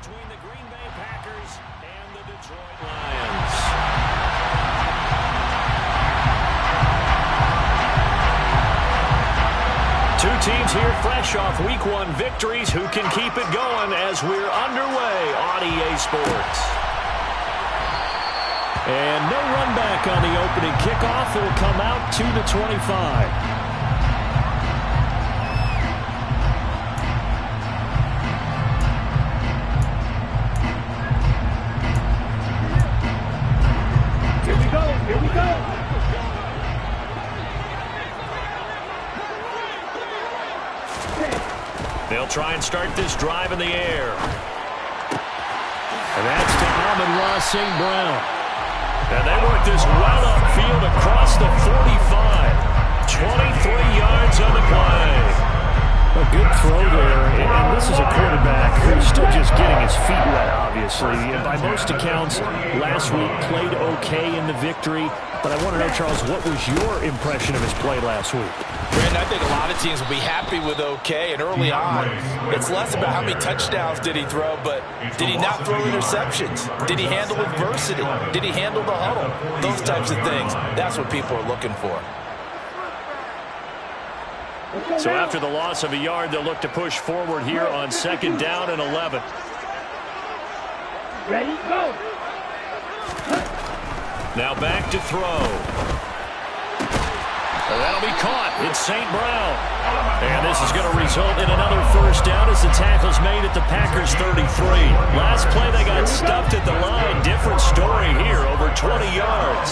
between the Green Bay Packers and the Detroit Lions. Two teams here fresh off Week 1 victories who can keep it going as we're underway on EA Sports. And no run back on the opening kickoff. It will come out to the 25. Here we go. They'll try and start this drive in the air. And that's to Amon-Ra St. Brown. And they work this well upfield across the 45. 23 yards on the play. A good throw there, and this is a quarterback who's still just getting his feet wet, obviously. And by most accounts, last week played okay in the victory. But I want to know, Charles, what was your impression of his play last week? Brandon, I think a lot of teams will be happy with okay, and early on, it's less about how many touchdowns did he throw, but did he not throw interceptions? Did he handle adversity? Did he handle the huddle? Those types of things, that's what people are looking for. So after the loss of a yard, they'll look to push forward here on 2nd down and 11. Ready, go. Now back to throw. That'll be caught. It's St. Brown. And this is going to result in another first down as the tackle's made at the Packers 33. Last play they got stuffed at the line. Different story here, over 20 yards.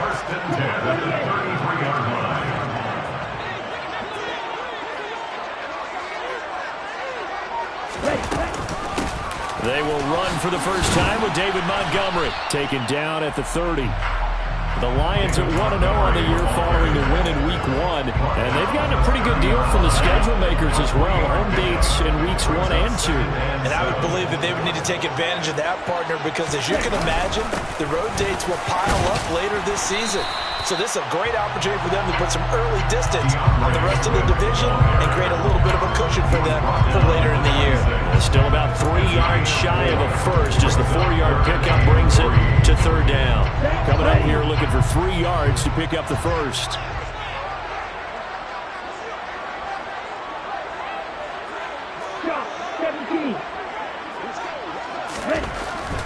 1st and 10 at the 33-yard line. They will run for the first time with David Montgomery taken down at the 30. The Lions are 1-0 on the year following the win in Week 1. And they've gotten a pretty good deal from the schedule makers as well. Home dates in Weeks 1 and 2. And I would believe that they would need to take advantage of that, partner, because as you can imagine, the road dates will pile up later this season. So this is a great opportunity for them to put some early distance on the rest of the division and create a little bit of a cushion for them for later in the year. Still about 3 yards shy of a first as the 4-yard pickup brings it to 3rd down. Coming up here looking for 3 yards to pick up the first.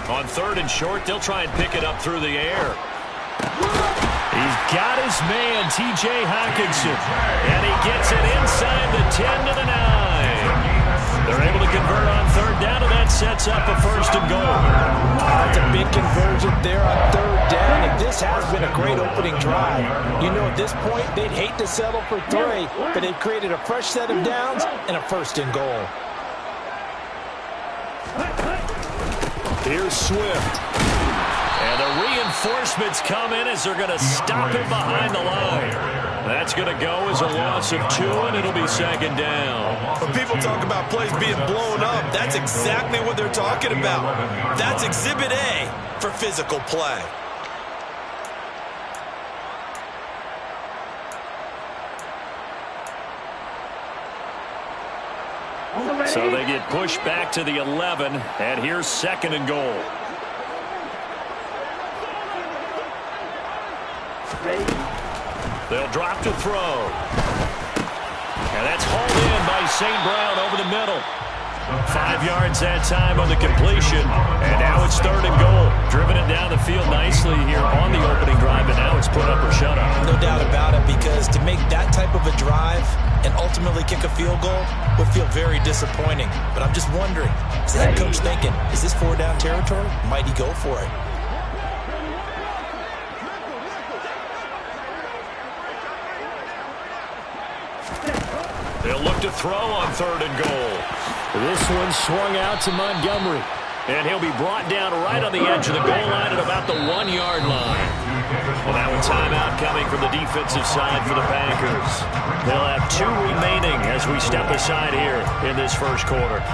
On 3rd and short, they'll try and pick it up through the air. He's got his man, T.J. Hockenson, and he gets it inside the 10 to the 9. They're able to convert on 3rd down, and that sets up a 1st and goal. That's a big conversion there on 3rd down, and this has been a great opening drive. You know, at this point, they'd hate to settle for 3, but they've created a fresh set of downs and a 1st and goal. Here's Swift. And the reinforcements come in as they're going to stop him behind the line. That's going to go as a loss of 2, and it'll be 2nd down. When people talk about plays being blown up, that's exactly what they're talking about. That's Exhibit A for physical play. So they get pushed back to the 11, and here's 2nd and goal. They'll drop to throw. And that's hauled in by St. Brown over the middle. 5 yards that time on the completion. And now it's 3rd and goal. Driven it down the field nicely here on the opening drive, and now it's put up or shut up. No doubt about it, because to make that type of a drive and ultimately kick a field goal would feel very disappointing. But I'm just wondering, is the head coach thinking, is this 4-down territory? Might he go for it? They'll look to throw on 3rd and goal. This one swung out to Montgomery. And he'll be brought down right on the edge of the goal line at about the 1-yard line. Well, now a timeout coming from the defensive side for the Packers. They'll have 2 remaining as we step aside here in this first quarter.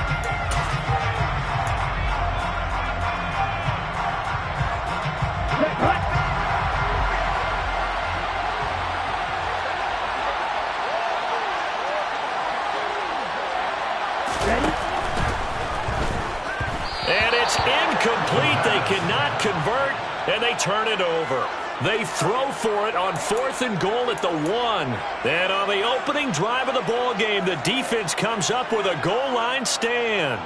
turn it over. They throw for it on 4th and goal at the 1. And on the opening drive of the ball game, the defense comes up with a goal line stand.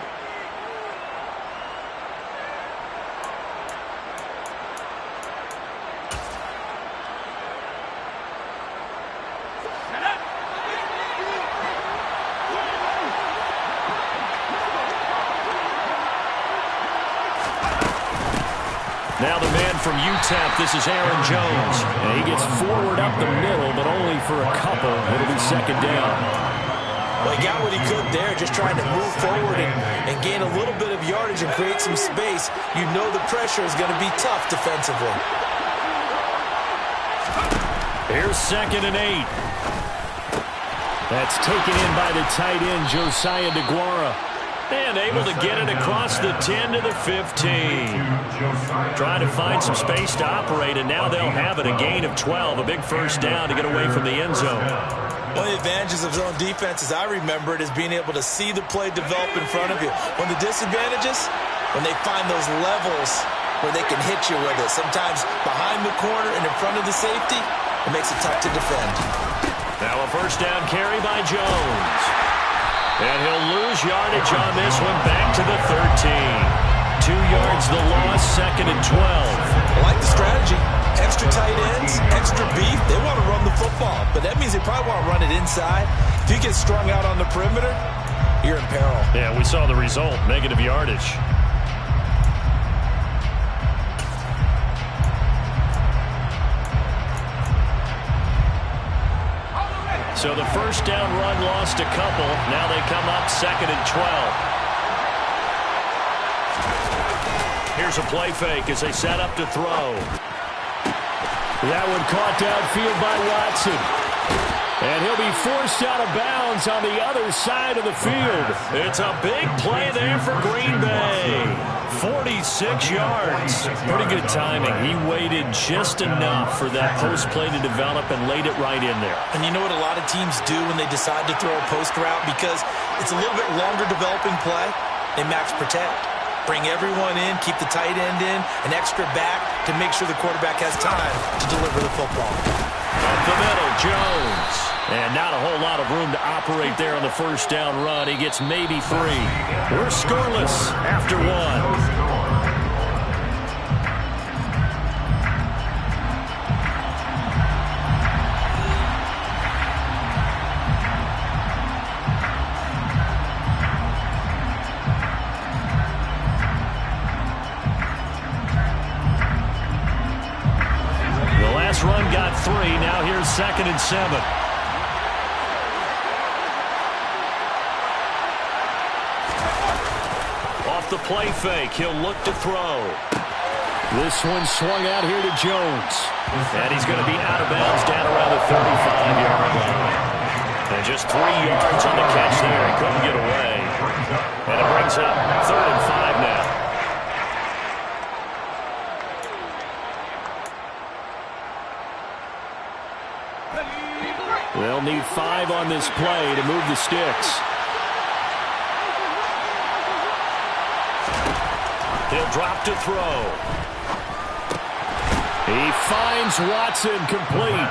Now the man from UTEP, this is Aaron Jones. And he gets forward up the middle, but only for a couple. It'll be second down. Well, he got what he could there, just trying to move forward and gain a little bit of yardage and create some space. You know the pressure is going to be tough defensively. Here's 2nd and 8. That's taken in by the tight end, Josiah DeGuara. And able to get it across the 10 to the 15. Trying to find some space to operate, and now they'll have it. A gain of 12, a big first down to get away from the end zone. One of the advantages of zone defense, as I remember it, is being able to see the play develop in front of you. One of the disadvantages, when they find those levels where they can hit you with it. Sometimes behind the corner and in front of the safety, it makes it tough to defend. Now a first down carry by Jones. And he'll lose yardage on this one, back to the 13. 2 yards the loss, 2nd and 12. I like the strategy. Extra tight ends, extra beef. They want to run the football, but that means they probably want to run it inside. If you get strung out on the perimeter, you're in peril. Yeah, we saw the result, negative yardage. So the first down run lost a couple. Now they come up 2nd and 12. Here's a play fake as they set up to throw. That one caught downfield by Watson. And he'll be forced out of bounds on the other side of the field. It's a big play there for Green Bay. 46 yards. Pretty good timing. He waited just enough for that post play to develop and laid it right in there. And you know what a lot of teams do when they decide to throw a post route? Because it's a little bit longer developing play. They max protect. Bring everyone in, keep the tight end in, an extra back to make sure the quarterback has time to deliver the football. Up the middle, Jones. And not a whole lot of room to operate there on the first down run. He gets maybe 3. We're scoreless after 1. Run got 3. Now here's 2nd and 7. Off the play fake, he'll look to throw. This one swung out here to Jones. And he's going to be out of bounds down around the 35-yard line. And just 3 yards on the catch there. He couldn't get away. And it brings up 3rd and 5 now. They'll need 5 on this play to move the sticks. He'll drop to throw. He finds Watson complete.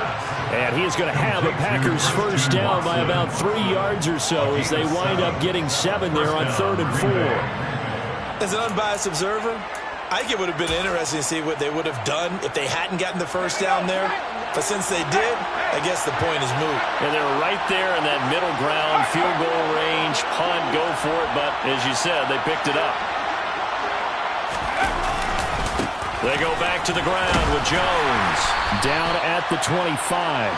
And he is going to have the Packers first down by about 3 yards or so as they wind up getting 7 there on 3rd and 4. As an unbiased observer, I think it would have been interesting to see what they would have done if they hadn't gotten the first down there. But since they did, I guess the point is moot. And they're right there in that middle ground, field goal range, punt, go for it. But as you said, they picked it up. They go back to the ground with Jones. Down at the 25.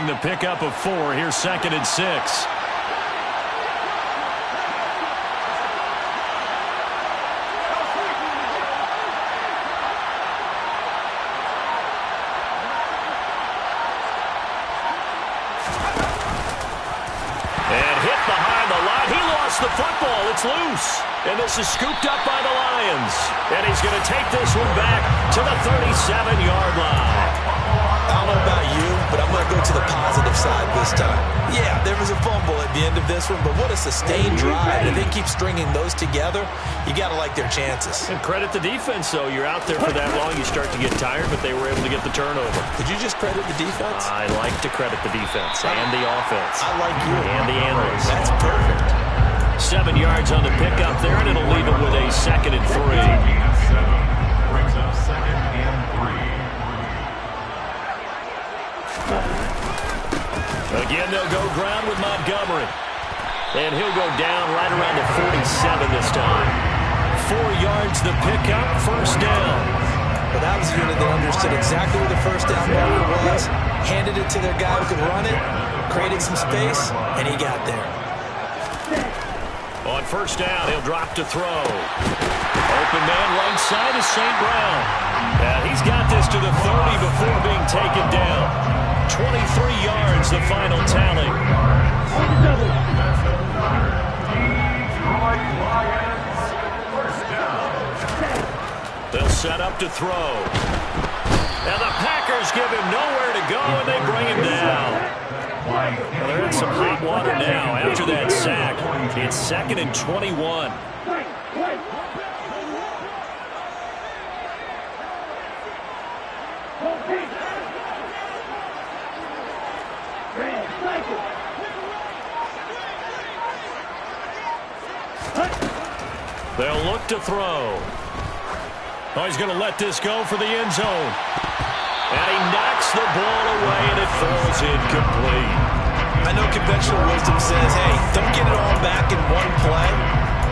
following the pickup of 4. Here's 2nd and 6. The football, it's loose. And this is scooped up by the Lions. And he's going to take this one back to the 37-yard line. I don't know about you, but I'm going to go to the positive side this time. Yeah, there was a fumble at the end of this one, but what a sustained drive. If they keep stringing those together, you got to like their chances. And credit the defense, though. You're out there for that long, you start to get tired, but they were able to get the turnover. Did you just credit the defense? I like to credit the defense and the offense. I like you. And the analysts. That's perfect. 7 yards on the pickup there, and it'll leave it with a 2nd and 3. Brings up 2nd and 3. Again, they'll go ground with Montgomery. And he'll go down right around the 47 this time. 4 yards the pickup, 1st down. Well, that was a unit that understood exactly where the 1st down marker was, handed it to their guy who could run it, created some space, and he got there. On 1st down, he'll drop to throw. Open man right side is St. Brown. He's got this to the 30 before being taken down. 23 yards, the final tally. They'll set up to throw. And the Packers give him nowhere to go, and they bring him down. Well, they're in some hot water now after that sack. It's 2nd and 21. They'll look to throw. Oh, he's going to let this go for the end zone. And he knocks the ball away, and it falls incomplete. I know conventional wisdom says, hey, don't get it all back in one play.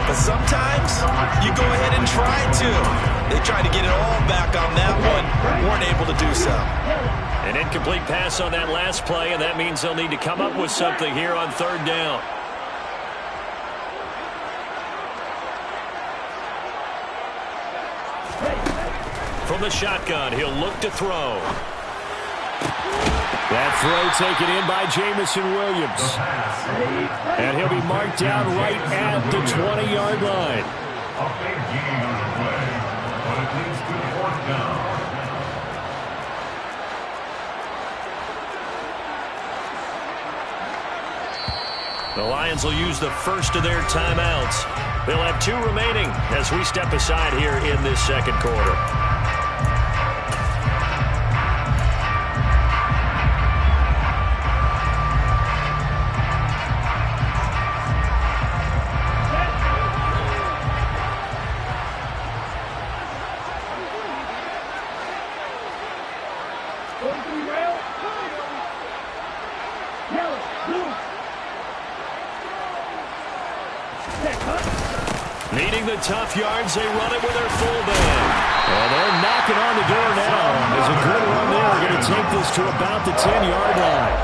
But sometimes you go ahead and try to. They tried to get it all back on that one. Weren't able to do so. An incomplete pass on that last play, and that means they'll need to come up with something here on 3rd down. From the shotgun, he'll look to throw. That throw taken in by Jamison Williams. And he'll be marked down right at the 20-yard line. A big gain on the play, but it leads to 4th down. The Lions will use the first of their timeouts. They'll have 2 remaining as we step aside here in this 2nd quarter. Needing the tough yards, they run it with their fullback. And they're knocking on the door now. There's a good run there. They're going to take this to about the 10-yard line.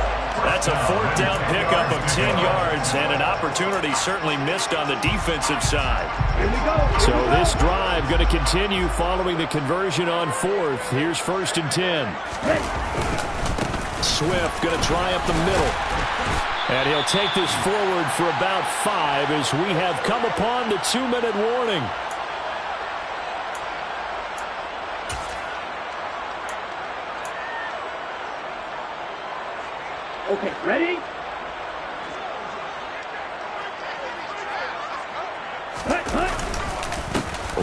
That's a 4th down pickup of 10 yards, and an opportunity certainly missed on the defensive side. So this drive going to continue following the conversion on 4th. Here's 1st and 10. Swift going to try up the middle. And he'll take this forward for about 5 as we have come upon the 2-minute warning. Okay, ready?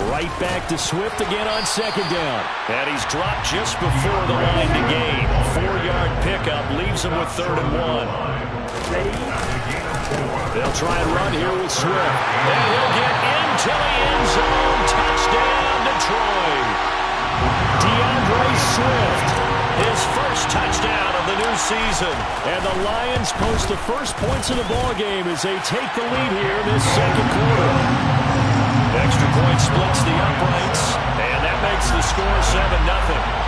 Right back to Swift again on 2nd down. And he's dropped just before the line to gain. 4-yard pickup leaves him with 3rd and 1. They'll try and run here with Swift. And he'll get into the end zone. Touchdown, Detroit. DeAndre Swift, his first touchdown of the new season. And the Lions post the first points of the ballgame as they take the lead here in this 2nd quarter. Extra point splits the uprights, and that makes the score 7-0.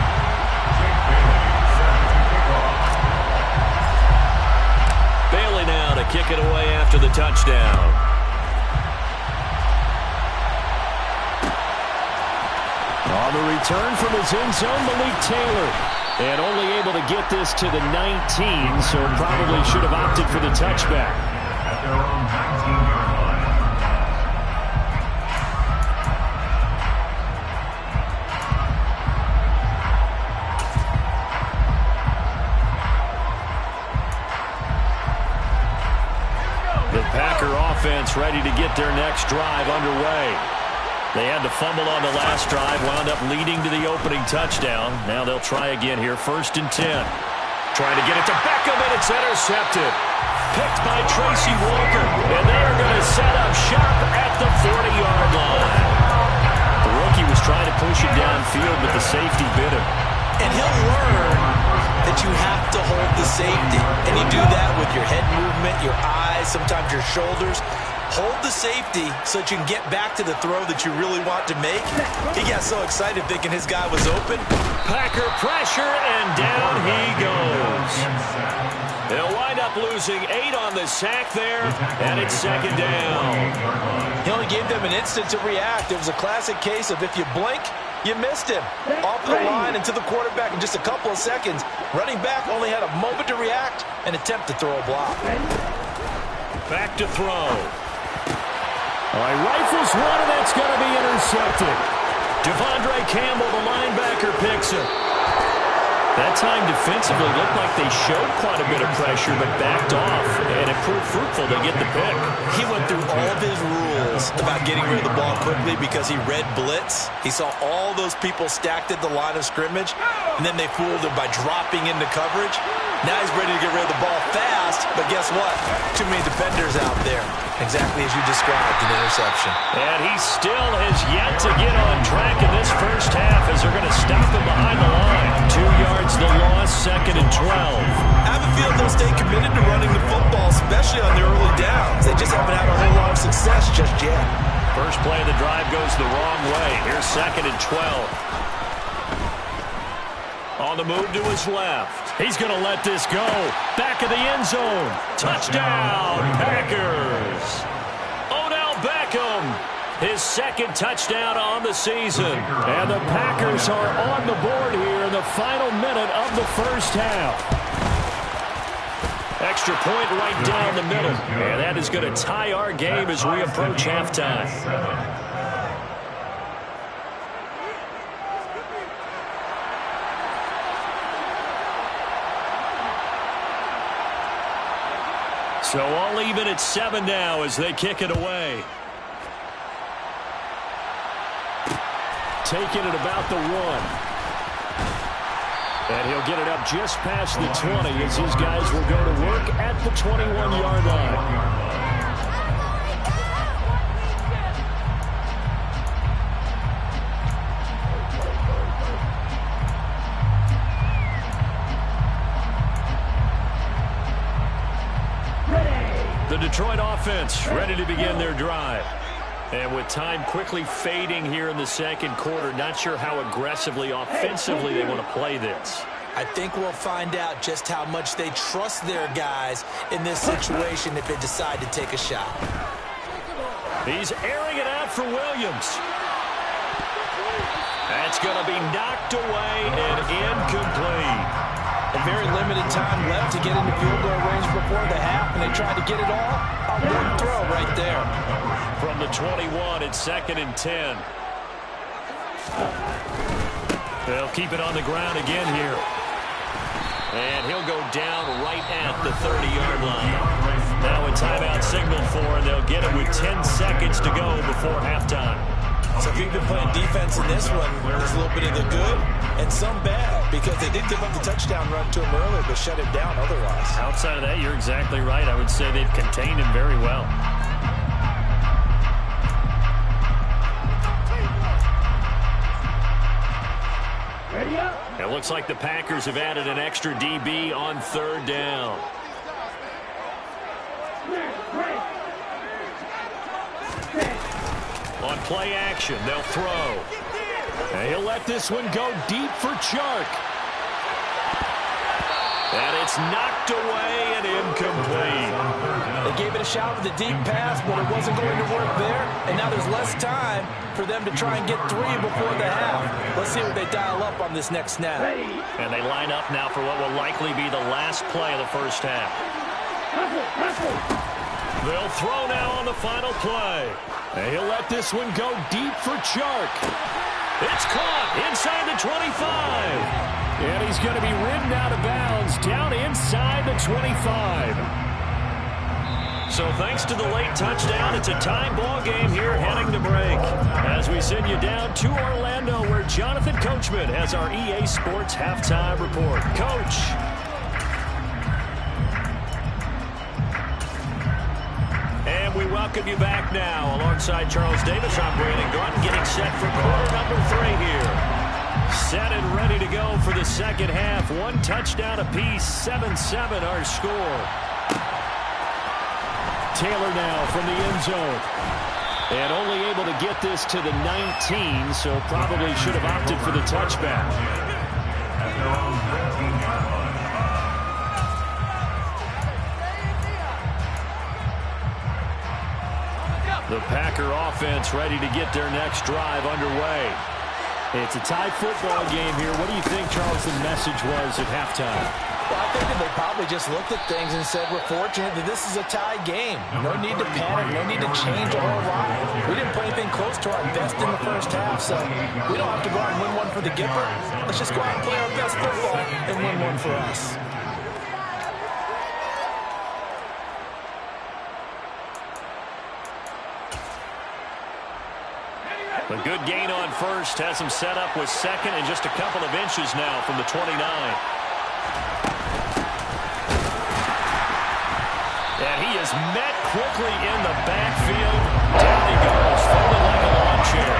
kick it away after the touchdown. On the return from his end zone, Malik Taylor. And only able to get this to the 19, so probably should have opted for the touchback. At their own 19-yard line. The Packer offense ready to get their next drive underway. They had to fumble on the last drive, wound up leading to the opening touchdown. Now they'll try again here, 1st and 10. Trying to get it to Beckham, and it's intercepted. Picked by Tracy Walker, and they are going to set up shop at the 40-yard line. The rookie was trying to push it downfield, but the safety bit him. And he'll learn that you have to hold the safety. And you do that with your head movement, your eyes, sometimes your shoulders. Hold the safety so that you can get back to the throw that you really want to make. He got so excited thinking his guy was open. Packer pressure, and down he goes. They'll wind up losing 8 on the sack there, and it's 2nd down. He only gave them an instant to react. It was a classic case of if you blink, you missed him. Off the line and to the quarterback in just a couple of seconds. Running back only had a moment to react and attempt to throw a block. Back to throw. All right, rifles one, and that's going to be intercepted. Devondre Campbell, the linebacker, picks it. That time defensively looked like they showed quite a bit of pressure, but backed off, and it proved fruitful to get the pick. He went through all of his rules about getting rid of the ball quickly because he read blitz. He saw all those people stacked at the line of scrimmage, and then they fooled him by dropping into coverage. Now he's ready to get rid of the ball fast, but guess what? Too many defenders out there. Exactly as you described, an interception. And he still has yet to get on track in this first half as they're going to stop him behind the line. 2 yards the loss, 2nd and 12. I have a feeling they'll stay committed to running the football, especially on the early downs. They just haven't had a whole lot of success just yet. First play of the drive goes the wrong way. Here's 2nd and 12. On the move to his left. He's going to let this go. Back of the end zone. Touchdown, Packers. Odell Beckham, his 2nd touchdown on the season. And the Packers are on the board here in the final minute of the first half. Extra point right down the middle. And that is going to tie our game as we approach halftime. So all even at 7 now as they kick it away. Taking it about the 1. And he'll get it up just past the 20 as his guys will go to work at the 21-yard line. The Detroit offense ready to begin their drive. And with time quickly fading here in the 2nd quarter, not sure how aggressively, offensively they want to play this. I think we'll find out just how much they trust their guys in this situation if they decide to take a shot. He's airing it out for Williams. That's going to be knocked away and incomplete. A very limited time left to get into field goal range before the half, and they tried to get it all on one throw right there. From the 21, it's 2nd and 10. They'll keep it on the ground again here. And he'll go down right at the 30-yard line. Now a timeout signal for, and they'll get it with 10 seconds to go before halftime. So if you've been playing defense in this one, there's a little bit of the good and some bad, because they did give up the touchdown run to him earlier, but shut him down otherwise. Outside of that, you're exactly right. I would say they've contained him very well. Ready up. It looks like the Packers have added an extra DB on 3rd down. On play action, they'll throw. And he'll let this one go deep for Chark. And it's knocked away and incomplete. They gave it a shot with a deep pass, but it wasn't going to work there. And now there's less time for them to try and get 3 before the half. Let's see what they dial up on this next snap. And they line up now for what will likely be the last play of the first half. They'll throw now on the final play. And he'll let this one go deep for Chark. It's caught inside the 25. And he's going to be ridden out of bounds down inside the 25. So thanks to the late touchdown, it's a tie ball game here heading to break. As we send you down to Orlando, where Jonathan Coachman has our EA Sports halftime report. Coach. And we welcome you back now. Alongside Charles Davis, I'm Brandon Gaudin, getting set for quarter number 3 here. Set and ready to go for the second half. 1 touchdown apiece, 7-7 our score. Taylor now from the end zone. And only able to get this to the 19, so probably should have opted for the touchback. The Packer offense ready to get their next drive underway. It's a tie football game here. What do you think, Charles, the message was at halftime? Well, I think that they probably just looked at things and said, we're fortunate that this is a tie game. No need to panic. No need to change a whole lot. We didn't play anything close to our best in the first half, so we don't have to go out and win one for the Gipper. Let's just go out and play our best football and win one for us. A good gain on first has him set up with second and just a couple of inches now from the 29. And he is met quickly in the backfield. Down he goes, folded like a lawn chair.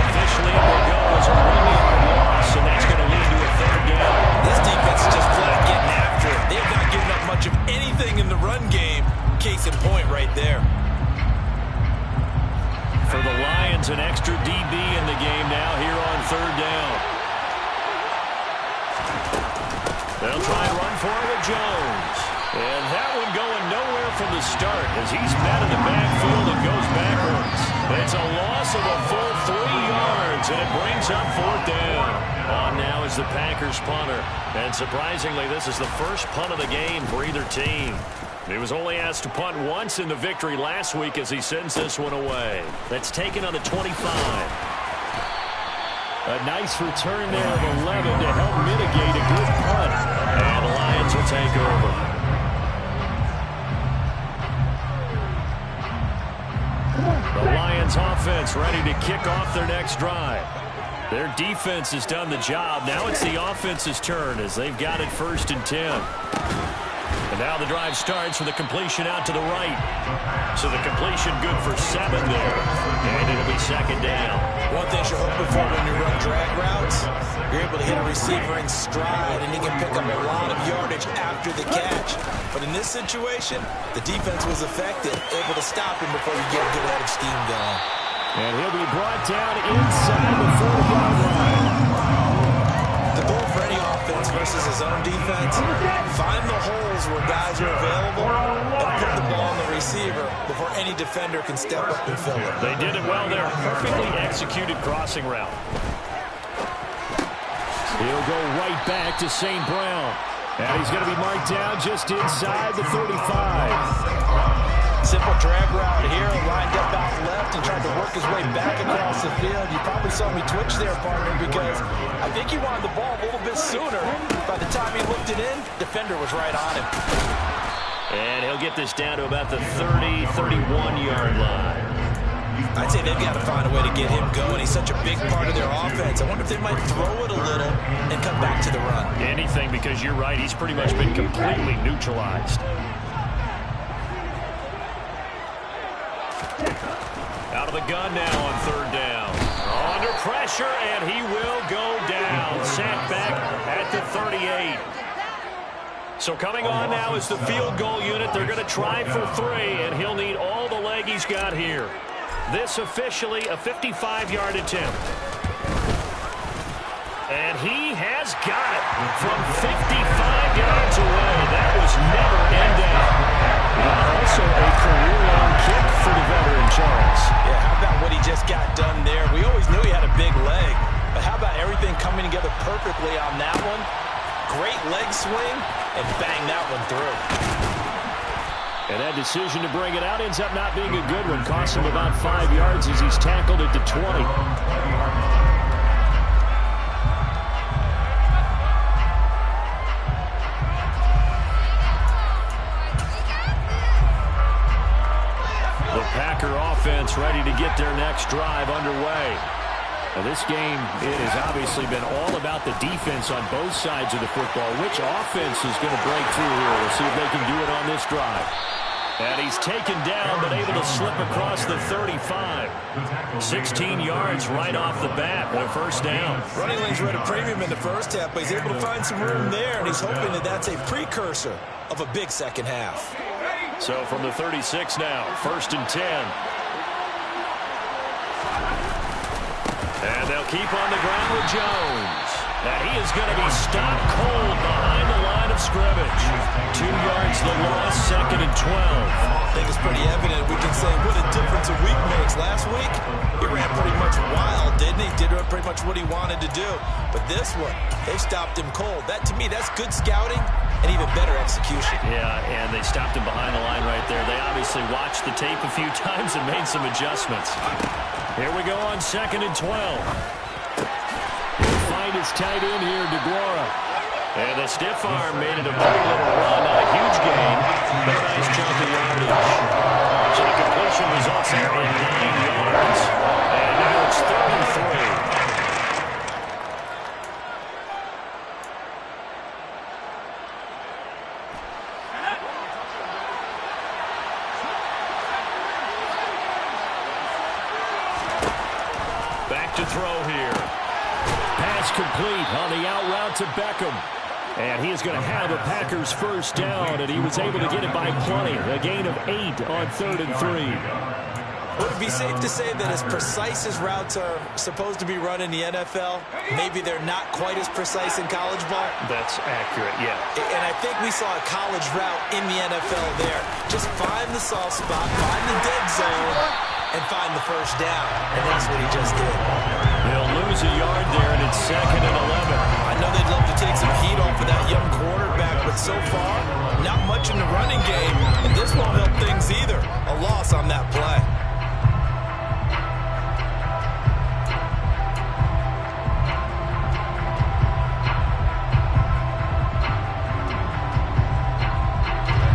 Officially, it will go as a 1-yard loss, and that's going to lead to a 3rd down. This defense is just flat getting after it. They've not given up much of anything in the run game. Case in point right there. For the Lions, an extra DB in the game now here on 3rd down. They'll try and run for it with Jones. And that one going nowhere from the start as he's met in the backfield and goes backwards. It's a loss of a full 3 yards, and it brings up 4th down. On now is the Packers punter. And surprisingly, this is the first punt of the game for either team. He was only asked to punt once in the victory last week as he sends this one away. That's taken on the 25. A nice return there of 11 to help mitigate a good punt. And the Lions will take over. The Lions offense ready to kick off their next drive. Their defense has done the job. Now it's the offense's turn as they've got it 1st and 10. And now the drive starts with a completion out to the right. So the completion good for 7 there. And it'll be 2nd down. One thing you're hoping for when you run drag routes, you're able to hit a receiver in stride, and he can pick up a lot of yardage after the catch. But in this situation, the defense was effective, able to stop him before you get a good head of steam going. And he'll be brought down inside the 40-yard line. The goal for any offense versus his own defense, find the holes where guys are available and put the ball on the receiver before any defender can step up and fill it. They did it well there. Perfectly executed crossing route. He'll go right back to St. Brown. And he's going to be marked down just inside the 35. Simple drag route here, lined up out left and tried to work his way back across the field. You probably saw me twitch there, partner, because I think he wanted the ball a little bit sooner. By the time he looked it in, defender was right on him. And he'll get this down to about the 30, 31-yard line. I'd say they've got to find a way to get him going. He's such a big part of their offense. I wonder if they might throw it a little and come back to the run. Anything, because you're right. He's pretty much been completely neutralized. Out of the gun now on 3rd down. Under pressure, and he will go down. Sacked back at the 38. So coming on now is the field goal unit. They're going to try for 3, and he'll need all the leg he's got here. This officially a 55-yard attempt. And he has got it from 55 yards away. That was never in doubt. Also just got done there. We always knew he had a big leg, but how about everything coming together perfectly on that one? Great leg swing, and bang that one through. And that decision to bring it out ends up not being a good one. Costs him about 5 yards as he's tackled at the 20. The Packer offense ready to get their next drive underway. Now this game, it has obviously been all about the defense on both sides of the football. Which offense is going to break through here? We'll see if they can do it on this drive. And he's taken down, but able to slip across the 35. 16 yards right off the bat, a first down. Running lanes were at a premium in the first half, but he's able to find some room there, and he's hoping that that's a precursor of a big second half. So from the 36 now, 1st and 10. And they'll keep on the ground with Jones. And he is going to be stopped cold behind the line of scrimmage. 2 yards the loss, 2nd and 12. I think it's pretty evident. We can say what a difference a week makes. Last week, he ran pretty much wild, didn't he? Did pretty much what he wanted to do. But this one, they stopped him cold. That, to me, that's good scouting and even better execution. Yeah, and they stopped him behind the line right there. They obviously watched the tape a few times and made some adjustments. Here we go on 2nd and 12. He'll find his tight end here, DeGuara. And the stiff arm made it a very little run. Not a huge gain, but a nice chunk of yardage. So the completion results there in 9 yards. And now it's 3rd and 3. To throw here. Pass complete on the out route to Beckham. And he is going to have a Packers first down, and he was able to get it by plenty. A gain of 8 on 3rd and 3. Would it be safe to say that as precise as routes are supposed to be run in the NFL, maybe they're not quite as precise in college ball? That's accurate, yeah. And I think we saw a college route in the NFL there. Just find the soft spot, find the dead zone, and find the first down. And that's what he just did. They'll lose a yard there, and it's 2nd and 11. I know they'd love to take some heat off of that young quarterback, but so far, not much in the running game. And this won't help things either. A loss on that play.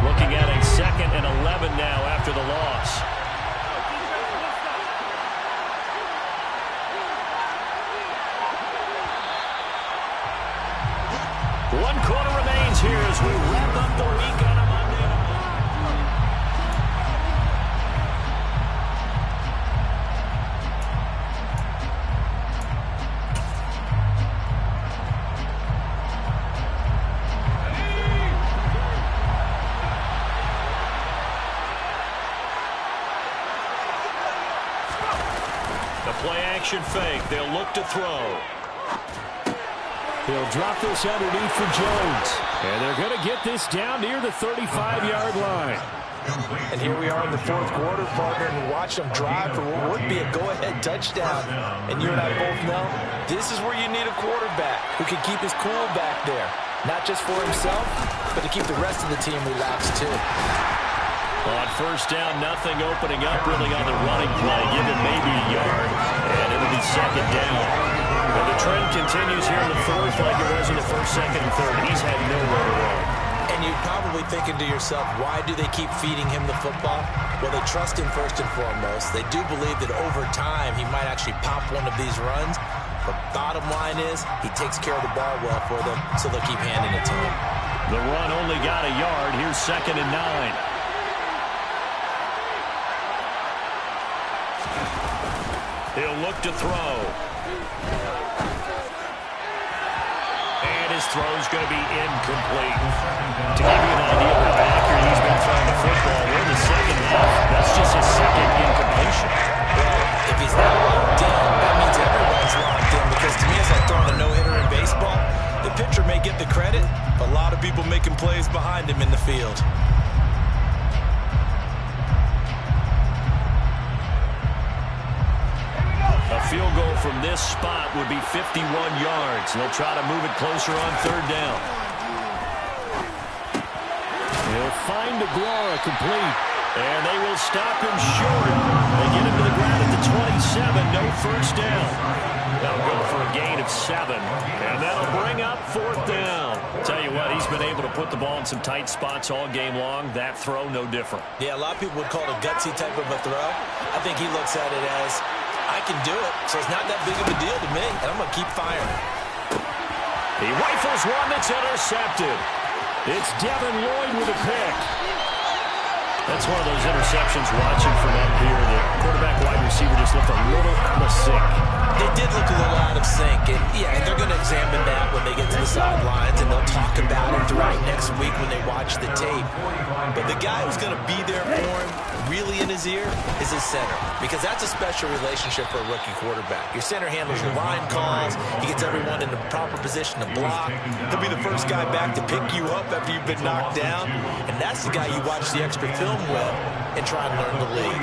Looking at a 2nd and 11 now after the loss. One quarter remains here as we wrap up the week on a Monday night. The play action fake. They'll look to throw. He'll drop this underneath for Jones. And they're going to get this down near the 35-yard line. And here we are in the 4th quarter, partner, and watch them drive for what would be a go-ahead touchdown. And you and I both know this is where you need a quarterback who can keep his cool back there. Not just for himself, but to keep the rest of the team relaxed too. On first down, nothing opening up really on the running play. Give him maybe a yard, and it'll be 2nd down. And the trend continues here in the 4th like it was in the 1st, 2nd, and 3rd. He's had nowhere to run. And you're probably thinking to yourself, why do they keep feeding him the football? Well, they trust him first and foremost. They do believe that over time he might actually pop one of these runs. But bottom line is, he takes care of the ball well for them, so they'll keep handing it to him. The run only got a yard. Here's 2nd and 9. He'll look to throw. And his throw's going to be incomplete. To give you an idea of how accurate he's been throwing the football, we're in the 2nd half. That's just his 2nd incompletion. Well, if he's not locked in, that means everyone's locked in. Because to me, it's like throwing a no-hitter in baseball. The pitcher may get the credit, but a lot of people making plays behind him in the field. this spot would be 51 yards. They'll try to move it closer on third down. He'll find Aguilar complete. And they will stop him short. They get him to the ground at the 27. No first down. They'll go for a gain of 7. And that'll bring up fourth down. Tell you what, he's been able to put the ball in some tight spots all game long. That throw, no different. Yeah, a lot of people would call it a gutsy type of a throw. I think he looks at it as, I can do it, so it's not that big of a deal to me, and I'm going to keep firing. He rifles one that's intercepted. It's Devin Lloyd with a pick. That's one of those interceptions watching from up here. The quarterback wide receiver just looked a little out of sync. They did look a little out of sync. And, yeah, they're going to examine that when they get to the sidelines, and they'll talk about it throughout next week when they watch the tape. But the guy who's going to be there for him, really in his ear, is his center. Because that's a special relationship for a rookie quarterback. Your center handles your line calls. He gets everyone in the proper position to block. He'll be the first guy back to pick you up after you've been knocked down. And that's the guy you watch the extra film with and try and learn the league.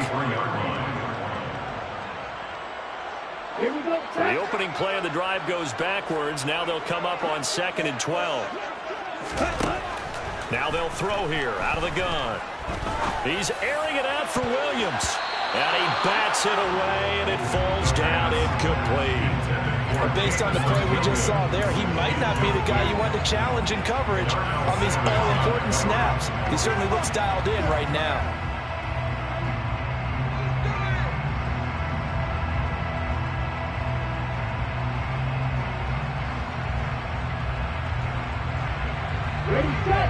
Here we go. The opening play of the drive goes backwards. Now they'll come up on 2nd and 12. Now they'll throw here out of the gun. He's airing it out for Williams. And he bats it away, and it falls down incomplete. But based on the play we just saw there, he might not be the guy you want to challenge in coverage on these all-important snaps. He certainly looks dialed in right now.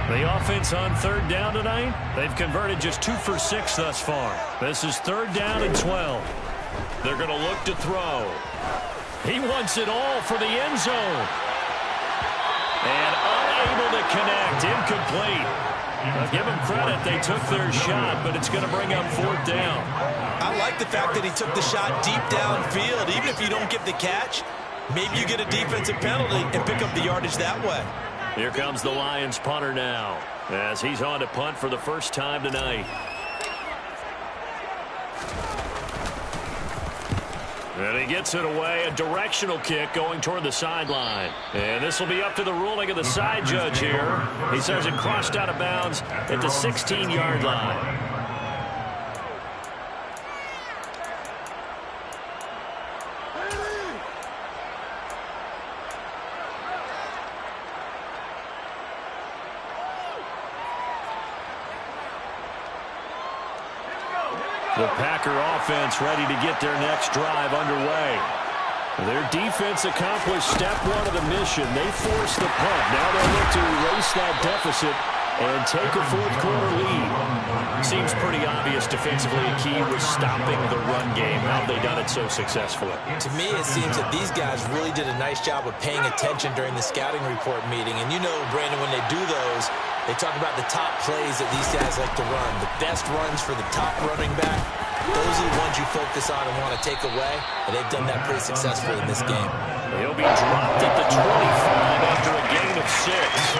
The offense on third down tonight, they've converted just 2 for 6 thus far. This is 3rd down and 12. They're going to look to throw. He wants it all for the end zone. And unable to connect, incomplete. I'll give them credit, they took their shot, but it's going to bring up 4th down. I like the fact that he took the shot deep downfield. Even if you don't get the catch, maybe you get a defensive penalty and pick up the yardage that way. Here comes the Lions punter now, as he's on to punt for the first time tonight. And he gets it away, a directional kick going toward the sideline. And this will be up to the ruling of the side judge here. He says it crossed out of bounds at the 16-yard line. The Packer offense ready to get their next drive underway. Their defense accomplished step 1 of the mission. They forced the punt. Now they'll look to erase that deficit and take a 4th quarter lead. Seems pretty obvious defensively a key was stopping the run game. How have they done it so successfully? To me, it seems that these guys really did a nice job of paying attention during the scouting report meeting. And you know, Brandon, when they do those, they talk about the top plays that these guys like to run. The best runs for the top running back. Those are the ones you focus on and want to take away. And they've done that pretty successfully in this game. He'll be dropped at the 25 after a gain of 6.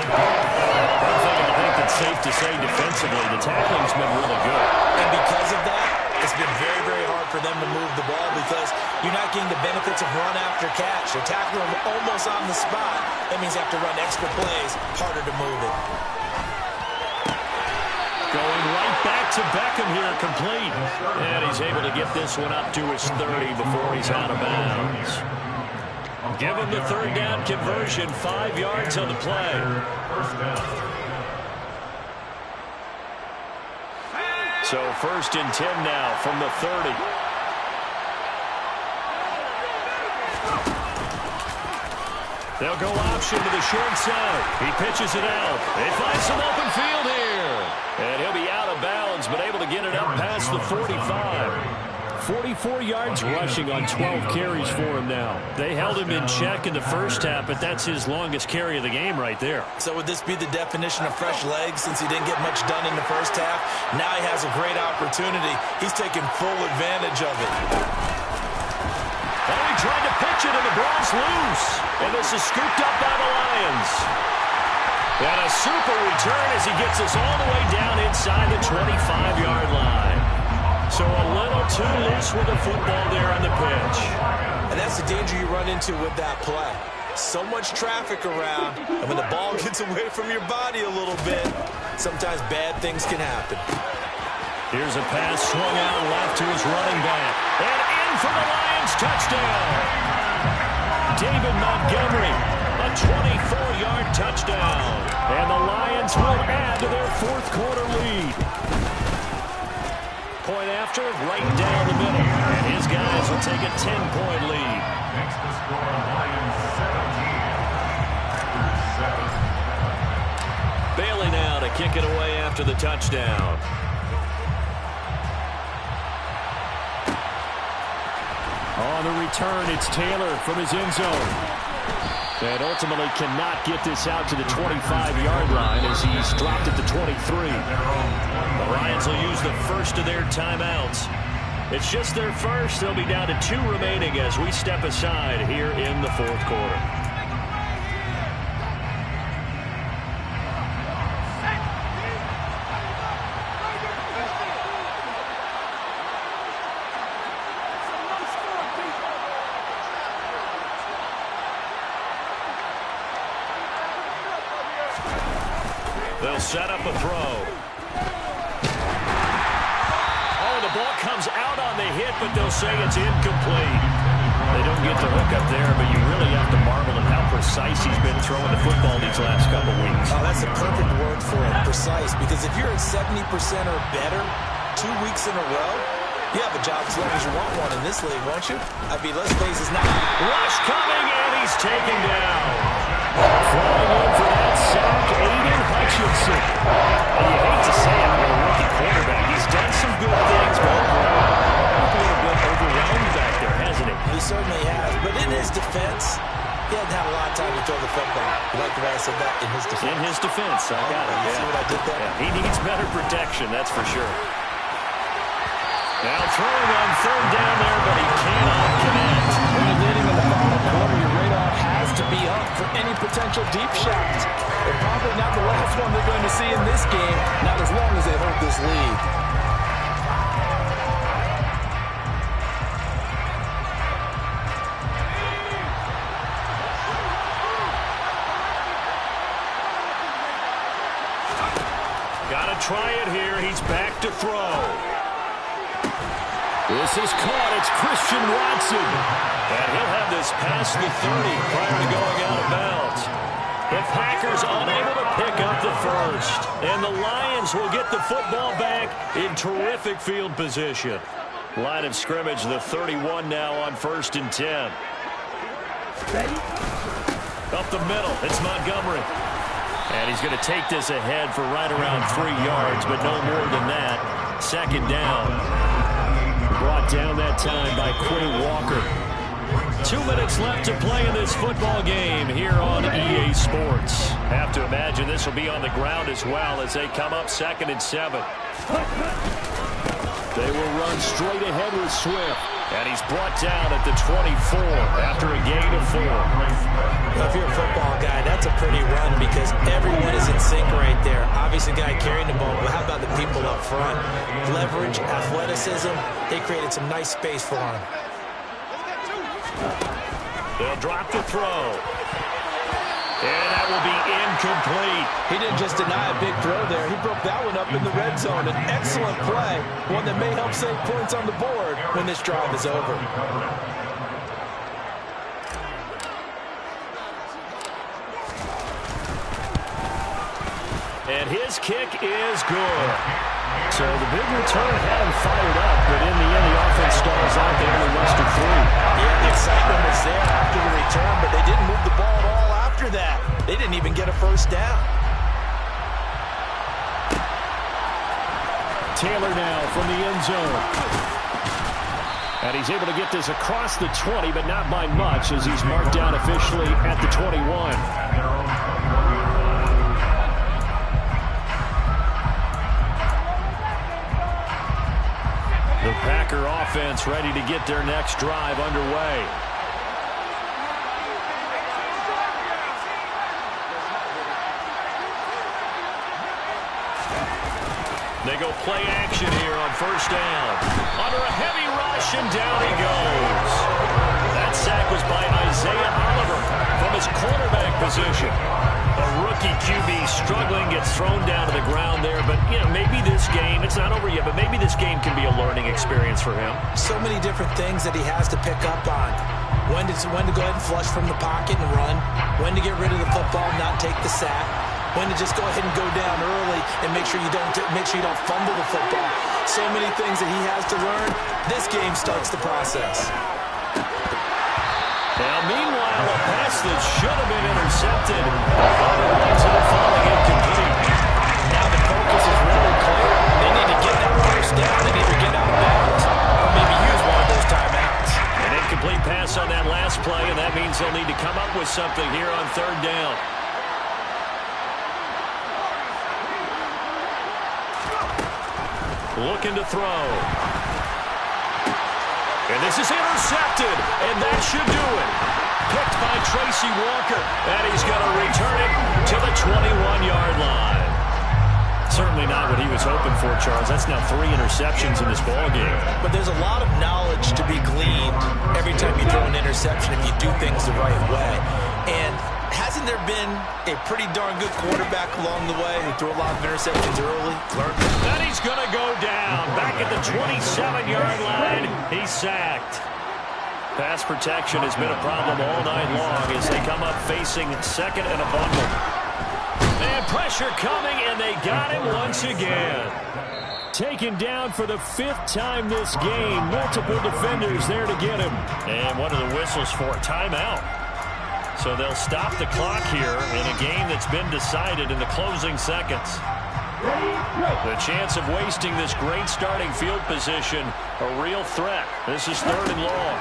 One thing I think that's safe to say defensively, the tackling's been really good. And because of that, it's been very, very hard for them to move the ball because you're not getting the benefits of run after catch. They're tackling them almost on the spot. That means they have to run extra plays, harder to move it. Going right back to Beckham here, complete. And he's able to get this one up to his 30 before he's out of bounds. Give him the 3rd down conversion, 5 yards on the play. So 1st and 10 now from the 30. They'll go option to the short side. He pitches it out. They find some open field here. And he'll be out of bounds, but able to get it up past the 45. 44 yards rushing on 12 carries for him now. They held him in check in the first half, but that's his longest carry of the game right there. So would this be the definition of fresh legs since he didn't get much done in the first half? Now he has a great opportunity. He's taking full advantage of it. Oh, he tried to pitch it, and the ball's loose. And this is scooped up by the Lions. And a super return as he gets us all the way down inside the 25-yard line. So a little little too loose with the football there on the pitch. And that's the danger you run into with that play. So much traffic around, and when the ball gets away from your body a little bit, sometimes bad things can happen. Here's a pass swung out left to his running back. And in for the Lions touchdown. David Montgomery, a 24-yard touchdown. And the Lions will add to their fourth quarter lead. Point after, right down the middle. And his guys will take a 10-point lead. Makes the score Lions 17-7. Bailey now to kick it away after the touchdown. On the return, it's Taylor from his end zone. And ultimately cannot get this out to the 25-yard line as he's dropped at the 23. The Lions will use the first of their timeouts. It's just their first. They'll be down to 2 remaining as we step aside here in the fourth quarter. They'll set up a throw. Oh, the ball comes out on the hit, but they'll say it's incomplete. They don't get the hook up there, but you really have to marvel at how precise he's been throwing the football these last couple weeks. Oh, that's a perfect word for it, precise, because if you're at 70% or better 2 weeks in a row, you have a job as long as you want one in this league, won't you? I mean, let's face it, now. Rush coming, and he's taken down. Flying in for that sack, Aiden Hutchinson. And you hate to say it, but a rookie quarterback, he's done some good things, but he's been a bit overwhelmed back there, hasn't he? He certainly has, but in his defense, he hasn't had a lot of time to throw the football. You like the way I said that? In his defense. In his defense, I got it. You see what I did there? Yeah, he needs better protection, that's for sure. Now throwing on third down there, but he cannot connect. When you're leading in the final quarter, your radar has to be up for any potential deep shot. And probably not the last one they're going to see in this game, not as long as they hold this lead. Got to try it here. He's back to throw. This is caught. It's Christian Watson. And he'll have this past the 30 prior to going out of bounds. The Packers unable to pick up the first. And the Lions will get the football back in terrific field position. Line of scrimmage, the 31 now on 1st and 10. Up the middle, it's Montgomery. And he's going to take this ahead for right around 3 yards, but no more than that. 2nd down. Brought down that time by Quay Walker. 2 minutes left to play in this football game here on EA Sports. Have to imagine this will be on the ground as well as they come up 2nd and 7. They will run straight ahead with Swift. And he's brought down at the 24 after a gain of 4. Well, if you're a football guy, that's a pretty run because everyone is in sync right there. Obviously, the guy carrying the ball, but how about the people up front? Leverage, athleticism, they created some nice space for him. They'll drop the throw. And that will be incomplete. He didn't just deny a big throw there. He broke that one up in the red zone. An excellent play, one that may help save points on the board when this drive is over. And his kick is good. So the big return had him fired up, but in the end, the offense stalls out. They only mustered 3. Yeah, the excitement was there after the return, but they didn't move the ball at all after that. They didn't even get a first down. Taylor now from the end zone. And he's able to get this across the 20, but not by much as he's marked down officially at the 21. The Packer offense ready to get their next drive underway. They go play action here on first down. Under a heavy rush, and down he goes. That sack was by Isaiah Oliver from his quarterback position. A rookie QB struggling, gets thrown down to the ground there. But, you know, maybe this game, it's not over yet, but maybe this game can be a learning experience for him. So many different things that he has to pick up on. When to go ahead and flush from the pocket and run. When to get rid of the football, not take the sack. When to just go ahead and go down early and make sure you don't fumble the football. So many things that he has to learn. This game starts the process. Now, meanwhile, a pass that should have been intercepted. Winds up falling incomplete. Now the focus is really clear. They need to get that first down and either get out of bounds or maybe use one of those timeouts. An incomplete pass on that last play, and that means they'll need to come up with something here on third down. Looking to throw. And this is intercepted, and that should do it. Picked by Tracy Walker, and he's going to return it to the 21-yard line. Certainly not what he was hoping for, Charles. That's now 3 interceptions in this ballgame. But there's a lot of knowledge to be gleaned every time you throw an interception if you do things the right way. And hasn't there been a pretty darn good quarterback along the way who threw a lot of interceptions early? Then he's going to go down. Back at the 27-yard line, he's sacked. Pass protection has been a problem all night long as they come up facing second and a bundle. And pressure coming, and they got him once again. Taken down for the 5th time this game. Multiple defenders there to get him. And what are the whistles for? Timeout. So they'll stop the clock here in a game that's been decided in the closing seconds. The chance of wasting this great starting field position, a real threat. This is 3rd and long.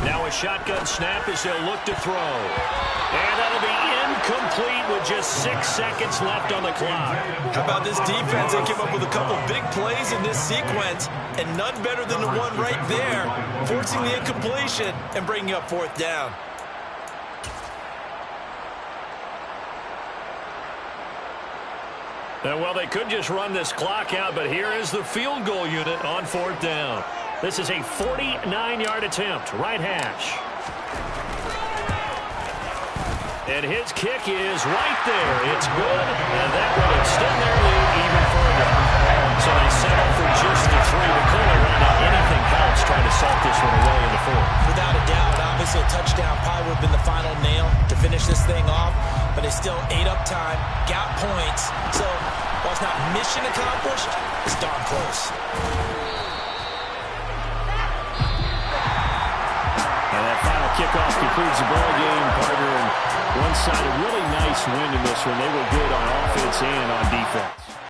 Now a shotgun snap as they'll look to throw. And that'll be incomplete with just 6 seconds left on the clock. How about this defense? They came up with a couple big plays in this sequence, and none better than the one right there, forcing the incompletion and bringing up 4th down. Well, they could just run this clock out, but here is the field goal unit on 4th down. This is a 49-yard attempt, right hash. And his kick is right there. It's good, and that will extend their lead even further. So they settle for just the 3, but clearly right now anything helps trying to salt this one away in the 4th. Without a doubt, obviously a touchdown probably would have been the final nail to finish this thing off, but they still ate up time, got points. So while it's not mission accomplished, it's darn close. And that final kickoff concludes the ball game, partner. And one side, a really nice win in this one. They were good on offense and on defense.